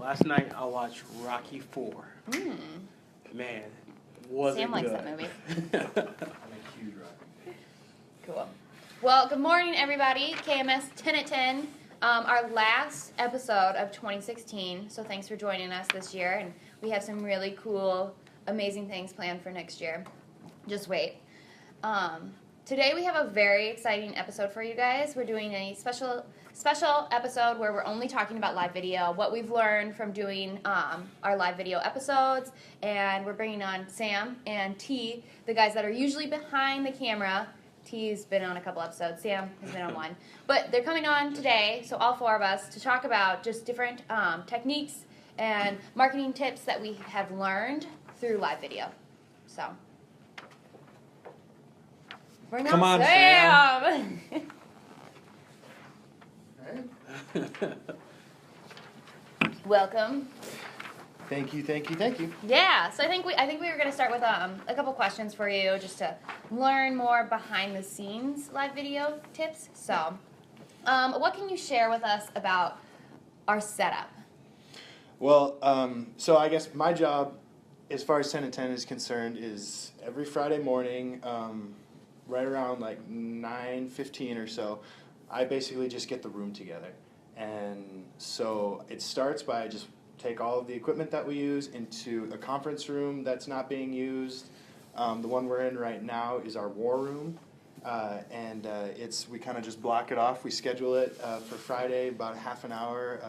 Last night I watched Rocky IV. Man, was Sam it likes good? that movie. I'm a huge Rocky. Cool. Well, good morning, everybody. KMS 10 at 10. Our last episode of 2016. So thanks for joining us this year. And we have some really cool, amazing things planned for next year. Just wait. Today we have a very exciting episode for you guys. We're doing a special episode where we're only talking about live video, what we've learned from doing our live video episodes, and we're bringing on Sam and T, the guys that are usually behind the camera. T's been on a couple episodes, Sam has been on one. But they're coming on today, so all four of us, to talk about just different techniques and marketing tips that we have learned through live video. So, bring Come on, Sam! Welcome. Thank you. Yeah, so I think we were going to start with a couple questions for you just to learn more behind the scenes live video tips. So, what can you share with us about our setup? Well, so I guess my job, as far as 10 and 10 is concerned, is every Friday morning, right around like 9:15 or so, I basically just get the room together. And so it starts by just take all of the equipment that we use into a conference room that's not being used. The one we're in right now is our war room, and we kind of just block it off. We schedule it for Friday, about half an hour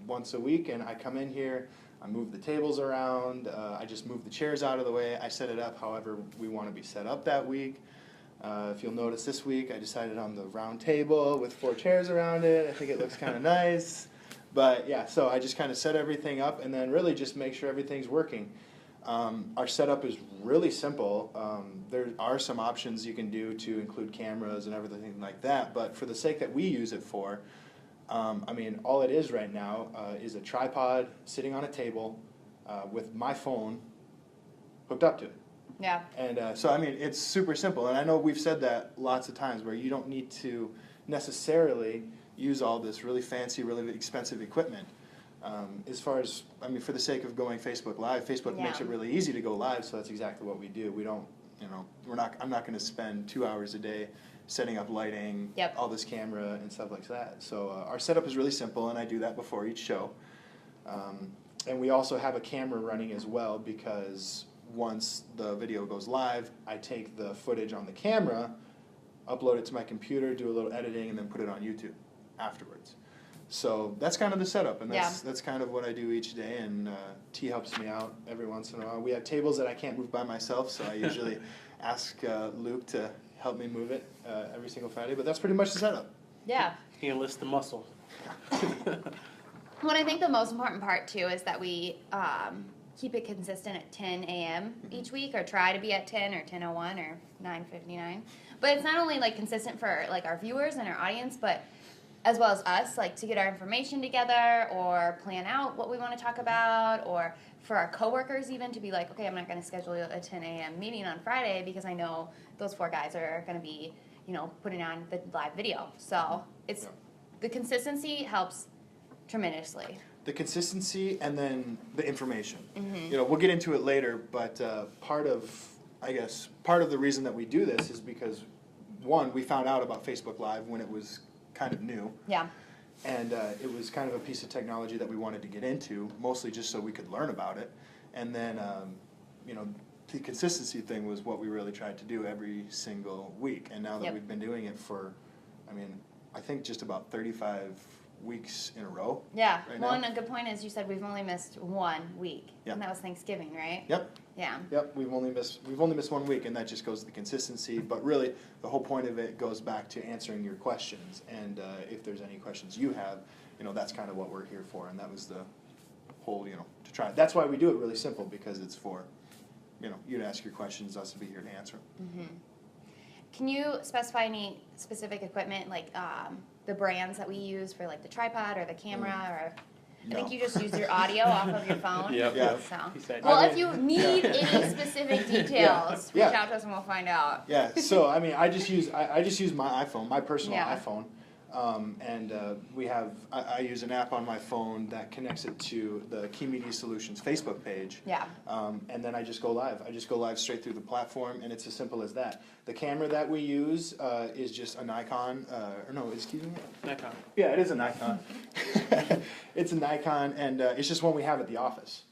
once a week, and I come in here, I move the tables around, I just move the chairs out of the way, I set it up however we want to be set up that week. If you'll notice this week, I decided on the round table with 4 chairs around it. I think it looks kind of nice. But yeah, so I just kind of set everything up and then really just make sure everything's working. Our setup is really simple. There are some options you can do to include cameras and everything like that, but for the sake that we use it for, all it is right now is a tripod sitting on a table with my phone hooked up to it. Yeah. And it's super simple. And I know we've said that lots of times where you don't need to necessarily use all this really fancy, really expensive equipment. As far as, for the sake of going Facebook Live, Facebook makes it really easy to go live, so that's exactly what we do. We don't, I'm not going to spend 2 hours a day setting up lighting, all this camera and stuff like that. So our setup is really simple, and I do that before each show. And we also have a camera running as well, because once the video goes live, I take the footage on the camera, upload it to my computer, do a little editing, and then put it on YouTube afterwards. So that's kind of the setup, and that's kind of what I do each day, and T helps me out every once in a while. We have tables that I can't move by myself, so I usually ask Luke to help me move it every single Friday, but that's pretty much the setup. Yeah. He enlists the muscle. Well, I think the most important part, too, is that we keep it consistent at 10 a.m. each week, or try to be at 10 or 10:01 or 9:59. But it's not only consistent for our viewers and our audience, but as well as us, to get our information together or plan out what we want to talk about, or for our coworkers even to be okay, I'm not going to schedule a 10 a.m. meeting on Friday because I know those 4 guys are going to be, putting on the live video. So it's the consistency helps tremendously. The consistency and then the information. Mm-hmm. We'll get into it later, but part of the reason that we do this is because, one, we found out about Facebook Live when it was kind of new. Yeah. And it was kind of a piece of technology that we wanted to get into, mostly just so we could learn about it. And then, the consistency thing was what we really tried to do every single week. And now that we've been doing it for, I think just about 35 weeks in a row. Yeah. Right Well, now. and a good point is you said we've only missed 1 week. Yep. And that was Thanksgiving, right? Yep. Yeah. Yep, we've only missed 1 week, and that just goes to the consistency. But really, the whole point of it goes back to answering your questions. And if there's any questions you have, that's kind of what we're here for. And that was the whole, to try. That's why we do it really simple, because it's for, you to ask your questions, us to be here to answer them. Mm-hmm. Can you specify any specific equipment, the brands that we use for the tripod or the camera, or I think you just use your audio off of your phone. Yep. Yeah. So. He said, Well, if you need any specific details, reach out to us and we'll find out. Yeah. So I just use my iPhone, my personal iPhone. We have, I use an app on my phone that connects it to the Key Media Solutions Facebook page. Yeah. And then I just go live. I just go live straight through the platform, and it's as simple as that. The camera that we use is just a Nikon, or no, excuse me? Nikon. Yeah, it is a Nikon. It's a Nikon, and it's just one we have at the office.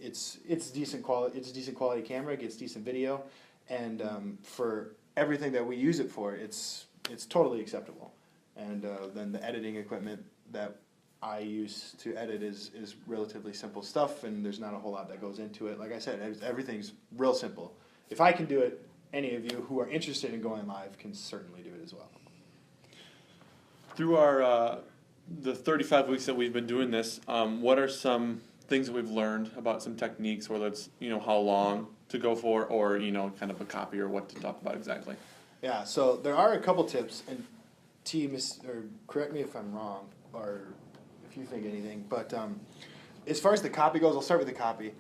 It's decent quality. It's a decent quality camera. It gets decent video, and for everything that we use it for, it's totally acceptable. And then the editing equipment that I use to edit is relatively simple stuff, and there's not a whole lot that goes into it. Like I said, everything's real simple. If I can do it, any of you who are interested in going live can certainly do it as well. Through our the 35 weeks that we've been doing this, what are some things that we've learned about some techniques, whether it's how long to go for, or kind of a copy, or what to talk about exactly? Yeah, so there are a couple tips, and or correct me if I'm wrong, or if you think anything, but as far as the copy goes, I'll start with the copy.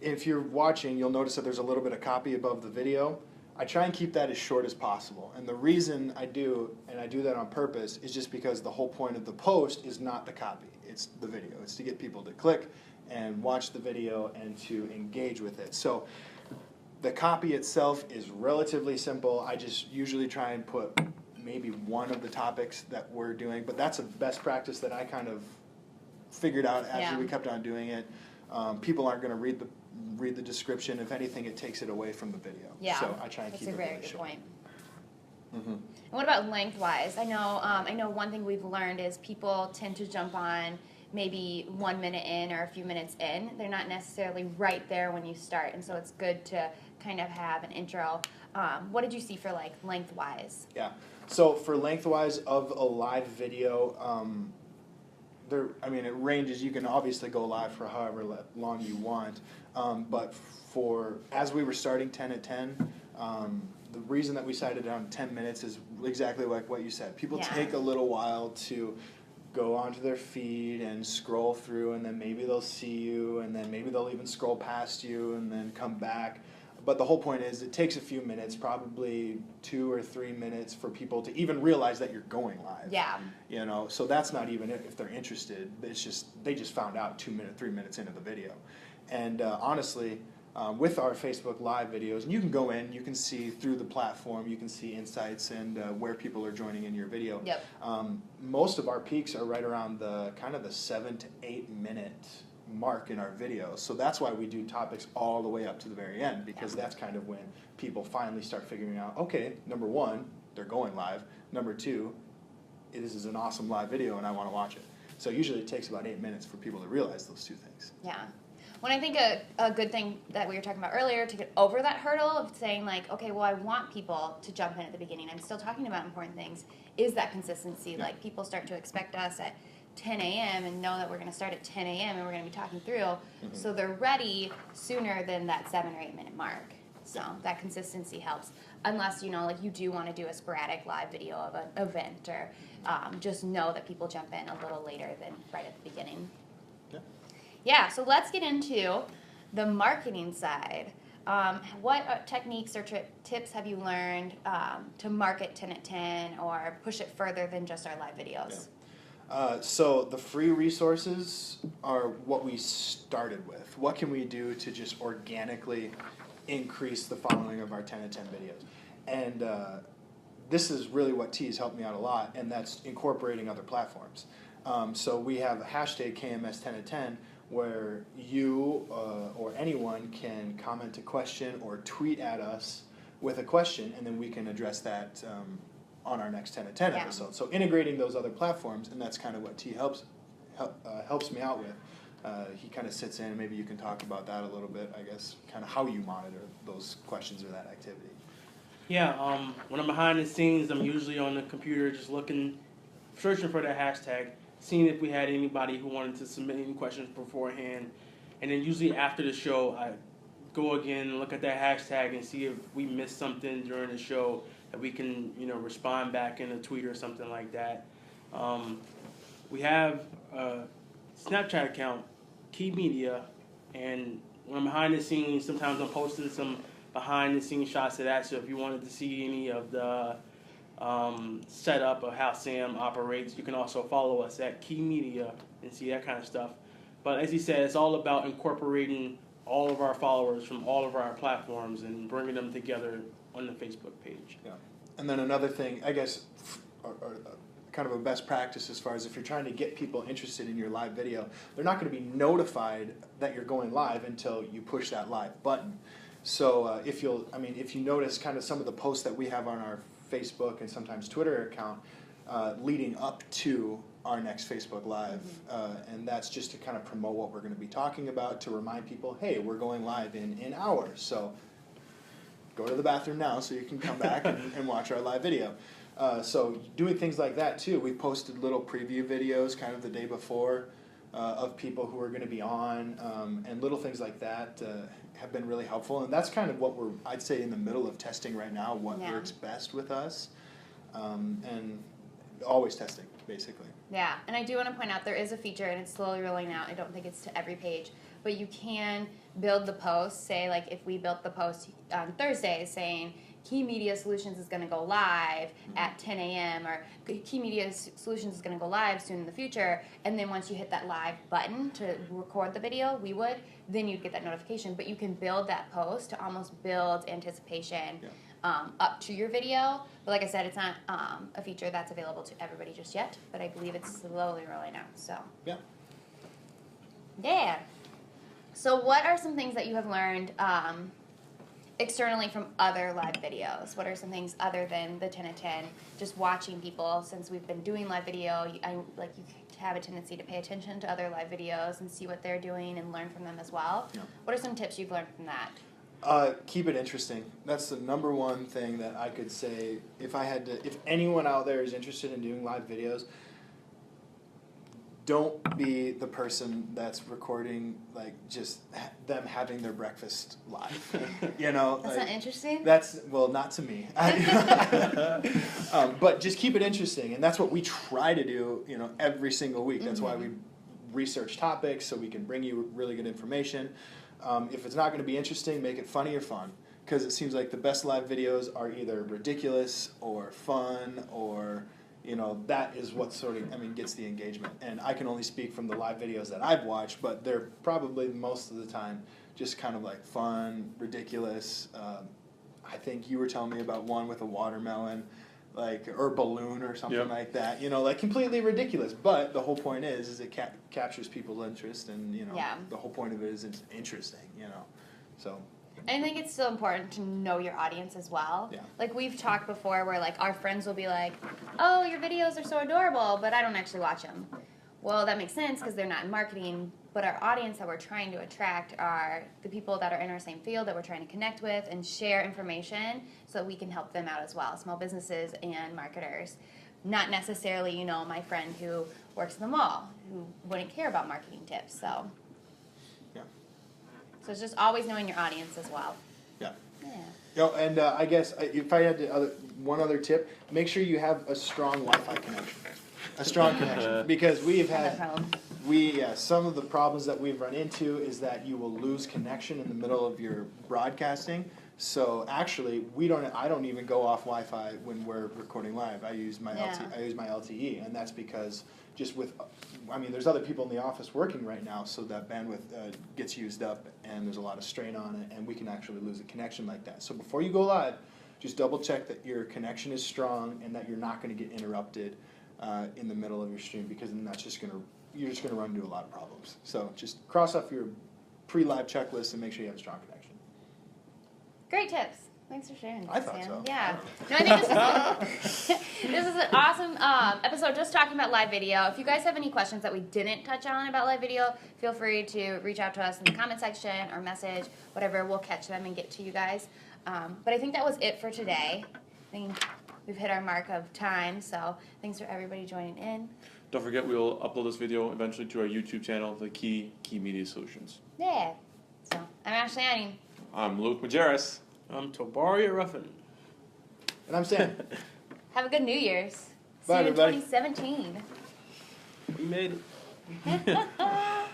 If you're watching, you'll notice that there's a little bit of copy above the video. I try and keep that as short as possible, and the reason I do, and I do that on purpose, is just because the whole point of the post is not the copy, it's the video. It's to get people to click and watch the video and to engage with it. So the copy itself is relatively simple. I just usually try and put maybe one of the topics that we're doing, but that's a best practice that I kind of figured out as we kept on doing it. People aren't going to read the description. If anything, it takes it away from the video. Yeah, so I try and keep it really short. That's a very good point. Mm-hmm. And what about lengthwise? I know one thing we've learned is people tend to jump on maybe 1 minute in or a few minutes in. They're not necessarily right there when you start, and so it's good to kind of have an intro. What did you see for lengthwise? Yeah. So for lengthwise of a live video, it ranges. You can obviously go live for however long you want, but as we were starting 10 at 10, the reason that we decided on 10 minutes is exactly like what you said. People take a little while to go onto their feed and scroll through, and then maybe they'll see you, and then maybe they'll even scroll past you and then come back. But the whole point is it takes a few minutes, probably 2 or 3 minutes, for people to even realize that you're going live. Yeah. So that's not even if they're interested. It's just they just found out 2 minutes, 3 minutes into the video. And honestly, with our Facebook Live videos, and you can go in, you can see through the platform, you can see insights and where people are joining in your video. Yep. Most of our peaks are right around the 7 to 8 minute mark in our videos. So that's why we do topics all the way up to the very end, because that's kind of when people finally start figuring out, okay, number one, they're going live. Number two, this is an awesome live video and I want to watch it. So usually it takes about 8 minutes for people to realize those two things. Yeah. When I think a good thing that we were talking about earlier to get over that hurdle of saying okay, well, I want people to jump in at the beginning, I'm still talking about important things, is that consistency. Yeah. People start to expect us at 10 a.m. and know that we're going to start at 10 a.m. and we're going to be talking through, so they're ready sooner than that 7 or 8 minute mark. So that consistency helps, unless you do want to do a sporadic live video of an event, or just know that people jump in a little later than right at the beginning. Yeah, so let's get into the marketing side. What techniques or tips have you learned to market 10 at 10 or push it further than just our live videos? Yeah. So the free resources are what we started with. What can we do to just organically increase the following of our 10 at 10 videos? And this is really what T has helped me out a lot, and that's incorporating other platforms. So we have a hashtag KMS 10 at 10, where you or anyone can comment a question or tweet at us with a question, and then we can address that on our next 10 at 10 episode. So integrating those other platforms, and that's kind of what T helps me out with. He kind of sits in, and maybe you can talk about that a little bit, I guess, kind of how you monitor those questions or that activity. Yeah, when I'm behind the scenes, I'm usually on the computer just searching for that hashtag, seeing if we had anybody who wanted to submit any questions beforehand. And then usually after the show, I go again and look at that hashtag and see if we missed something during the show that we can, respond back in a tweet or something like that. We have a Snapchat account, Key Media, and when I'm behind the scenes, sometimes I'm posting some behind the scenes shots of that. So if you wanted to see any of the setup of how Sam operates. You can also follow us at Key Media and see that kind of stuff. But as he said, it's all about incorporating all of our followers from all of our platforms and bringing them together on the Facebook page. Yeah. And then another thing, I guess, kind of a best practice as far as if you're trying to get people interested in your live video, they're not going to be notified that you're going live until you push that live button. So if you notice kind of some of the posts that we have on our Facebook and sometimes Twitter account leading up to our next Facebook Live, and that's just to kind of promote what we're going to be talking about, to remind people, hey, we're going live in hours, so go to the bathroom now so you can come back and watch our live video. So doing things like that too. We posted little preview videos kind of the day before of people who are going to be on, and little things like that have been really helpful. And that's kind of what we're, I'd say, in the middle of testing right now, what works best with us, and always testing, basically. Yeah, and I do want to point out there is a feature, and it's slowly rolling out. I don't think it's to every page, but you can build the post. Say, like, if we built the post on Thursday saying Key Media Solutions is going to go live at 10 a.m. or Key Media Solutions is going to go live soon in the future, and then once you hit that live button to record the video, then you'd get that notification. But you can build that post to almost build anticipation up to your video. But like I said, it's not a feature that's available to everybody just yet, but I believe it's slowly rolling out. So yeah. So what are some things that you have learned externally from other live videos? What are some things other than the 10 at 10? Just watching people, since we've been doing live video, you have a tendency to pay attention to other live videos and see what they're doing and learn from them as well. Yeah. What are some tips you've learned from that? Keep it interesting. That's the number one thing that I could say. If anyone out there is interested in doing live videos, don't be the person that's recording just them having their breakfast live. That's not interesting. Not to me. But just keep it interesting, and that's what we try to do. Every single week. That's why we research topics so we can bring you really good information. If it's not going to be interesting, make it funny or fun, because it seems like the best live videos are either ridiculous or fun, or that is what gets the engagement. And I can only speak from the live videos that I've watched, but they're probably most of the time just kind of like fun, ridiculous. I think you were telling me about one with a watermelon, or balloon or something like that. Completely ridiculous. But the whole point is it captures people's interest, and the whole point of it is it's interesting. So. I think it's still important to know your audience as well. Yeah. Like we've talked before where our friends will be like, oh, your videos are so adorable, but I don't actually watch them. Well, that makes sense because they're not in marketing, but our audience that we're trying to attract are the people that are in our same field that we're trying to connect with and share information so that we can help them out as well, small businesses and marketers. Not necessarily, my friend who works in the mall who wouldn't care about marketing tips, so. So it's just always knowing your audience as well. Yeah. And I guess if I had one other tip, make sure you have a strong Wi-Fi connection. A strong connection. Because we've had, some of the problems that we've run into is that you will lose connection in the middle of your broadcasting. So actually, I don't even go off Wi-Fi when we're recording live. I use my LTE, and that's because there's other people in the office working right now, so that bandwidth gets used up, and there's a lot of strain on it, and we can actually lose a connection like that. So before you go live, just double check that your connection is strong and that you're not going to get interrupted in the middle of your stream, because then you're just going to run into a lot of problems. So just cross off your pre-live checklist and make sure you have a strong connection. Great tips. Thanks for sharing. I thought so. Yeah. No, I think this is an awesome episode just talking about live video. If you guys have any questions that we didn't touch on about live video, feel free to reach out to us in the comment section or message, whatever. We'll catch them and get to you guys. But I think that was it for today. I think we've hit our mark of time, so thanks for everybody joining in. Don't forget, we will upload this video eventually to our YouTube channel, the Key Media Solutions. Yeah. So I'm Ashley Anning. I'm Luke Majerus. I'm Tobaria Ruffin. And I'm Sam. Have a good New Year's. See Bye, you in everybody. 2017. We made it. I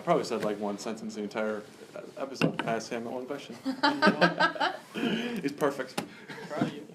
probably said one sentence the entire episode. Ask him that one question. He's perfect. Proud of you.